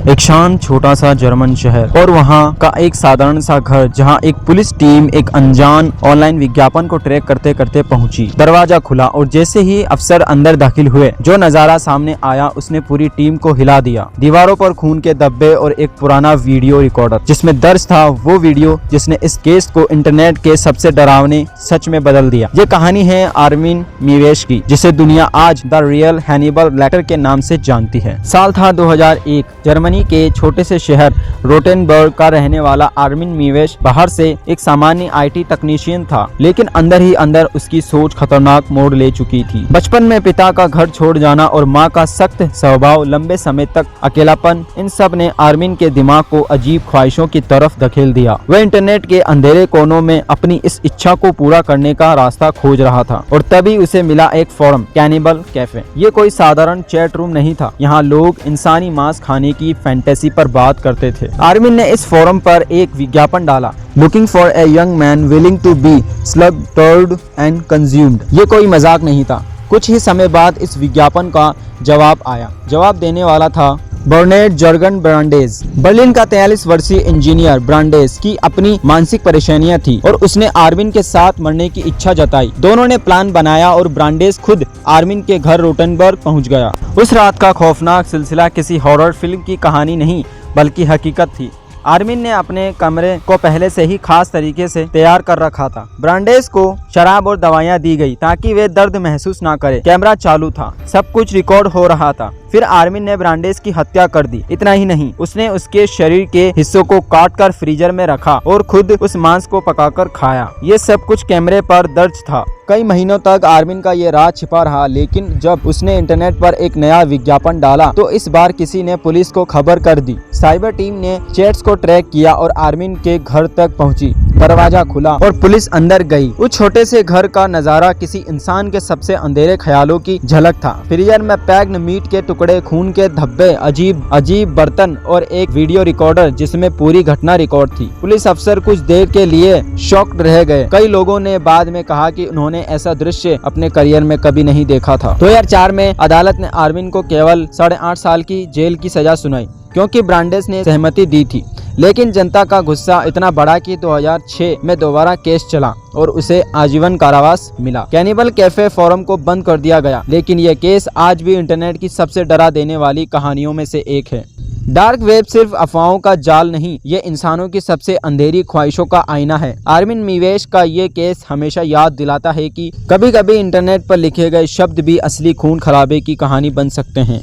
एक शांत छोटा सा जर्मन शहर और वहाँ का एक साधारण सा घर जहाँ एक पुलिस टीम एक अनजान ऑनलाइन विज्ञापन को ट्रैक करते करते पहुंची। दरवाजा खुला और जैसे ही अफसर अंदर दाखिल हुए, जो नजारा सामने आया उसने पूरी टीम को हिला दिया। दीवारों पर खून के धब्बे और एक पुराना वीडियो रिकॉर्डर जिसमें दर्ज था वो वीडियो जिसने इस केस को इंटरनेट के सबसे डरावने सच में बदल दिया। ये कहानी है आर्मिन मीवेश की, जिसे दुनिया आज द रियल हैनिबल लेक्टर के नाम से जानती है। साल था 2001। जर्मनी के छोटे से शहर रोटेनबर्ग का रहने वाला आर्मिन मीवेश बाहर से एक सामान्य आईटी तकनीशियन था, लेकिन अंदर ही अंदर उसकी सोच खतरनाक मोड़ ले चुकी थी। बचपन में पिता का घर छोड़ जाना और माँ का सख्त स्वभाव, लंबे समय तक अकेलापन, इन सब ने आर्मिन के दिमाग को अजीब ख्वाहिशों की तरफ धकेल दिया। वह इंटरनेट के अंधेरे कोनों में अपनी इस इच्छा को पूरा करने का रास्ता खोज रहा था और तभी उसे मिला एक फोरम, कैनिबल कैफे। ये कोई साधारण चैट रूम नहीं था। यहाँ लोग इंसानी मांस खाने की फैंटेसी पर बात करते थे। आर्मिन ने इस फोरम पर एक विज्ञापन डाला, looking for a young man willing to be slaughtered and consumed. ये कोई मजाक नहीं था। कुछ ही समय बाद इस विज्ञापन का जवाब आया। जवाब देने वाला था बर्नेट जर्गन ब्रांडेज। बर्लिन का 43 वर्षीय इंजीनियर ब्रांडेज की अपनी मानसिक परेशानियां थी और उसने आर्मिन के साथ मरने की इच्छा जताई। दोनों ने प्लान बनाया और ब्रांडेज खुद आर्मिन के घर रोटेनबर्ग पहुंच गया। उस रात का खौफनाक सिलसिला किसी हॉरर फिल्म की कहानी नहीं बल्कि हकीकत थी। आर्मिन ने अपने कमरे को पहले से ही खास तरीके से तैयार कर रखा था। ब्रांडेज को शराब और दवाइयां दी गई ताकि वे दर्द महसूस ना करे। कैमरा चालू था, सब कुछ रिकॉर्ड हो रहा था। फिर आर्मिन ने ब्रांडेज की हत्या कर दी। इतना ही नहीं, उसने उसके शरीर के हिस्सों को काटकर फ्रीजर में रखा और खुद उस मांस को पकाकर खाया। ये सब कुछ कैमरे पर दर्ज था। कई महीनों तक आर्मिन का ये राज छिपा रहा, लेकिन जब उसने इंटरनेट पर एक नया विज्ञापन डाला तो इस बार किसी ने पुलिस को खबर कर दी। साइबर टीम ने चैट्स को ट्रैक किया और आर्मिन के घर तक पहुंची। दरवाजा खुला और पुलिस अंदर गई। उस छोटे से घर का नजारा किसी इंसान के सबसे अंधेरे ख्यालों की झलक था। फ्रीजर में पैक्ड मीट के टुकड़े, खून के धब्बे, अजीब बर्तन और एक वीडियो रिकॉर्डर जिसमें पूरी घटना रिकॉर्ड थी। पुलिस अफसर कुछ देर के लिए शॉक्ड रह गए। कई लोगों ने बाद में कहा कि उन्होंने ऐसा दृश्य अपने करियर में कभी नहीं देखा था। 2004 में अदालत ने आर्मिन को केवल 8.5 साल की जेल की सजा सुनाई क्योंकि ब्रांडेज ने सहमति दी थी। लेकिन जनता का गुस्सा इतना बढ़ा कि 2006 में दोबारा केस चला और उसे आजीवन कारावास मिला। कैनिबल कैफे फोरम को बंद कर दिया गया, लेकिन यह केस आज भी इंटरनेट की सबसे डरा देने वाली कहानियों में से एक है। डार्क वेब सिर्फ अफवाहों का जाल नहीं, ये इंसानों की सबसे अंधेरी ख्वाहिशों का आईना है। आर्मिन मीवेश का ये केस हमेशा याद दिलाता है कि कभी कभी इंटरनेट पर लिखे गए शब्द भी असली खून खराबे की कहानी बन सकते हैं।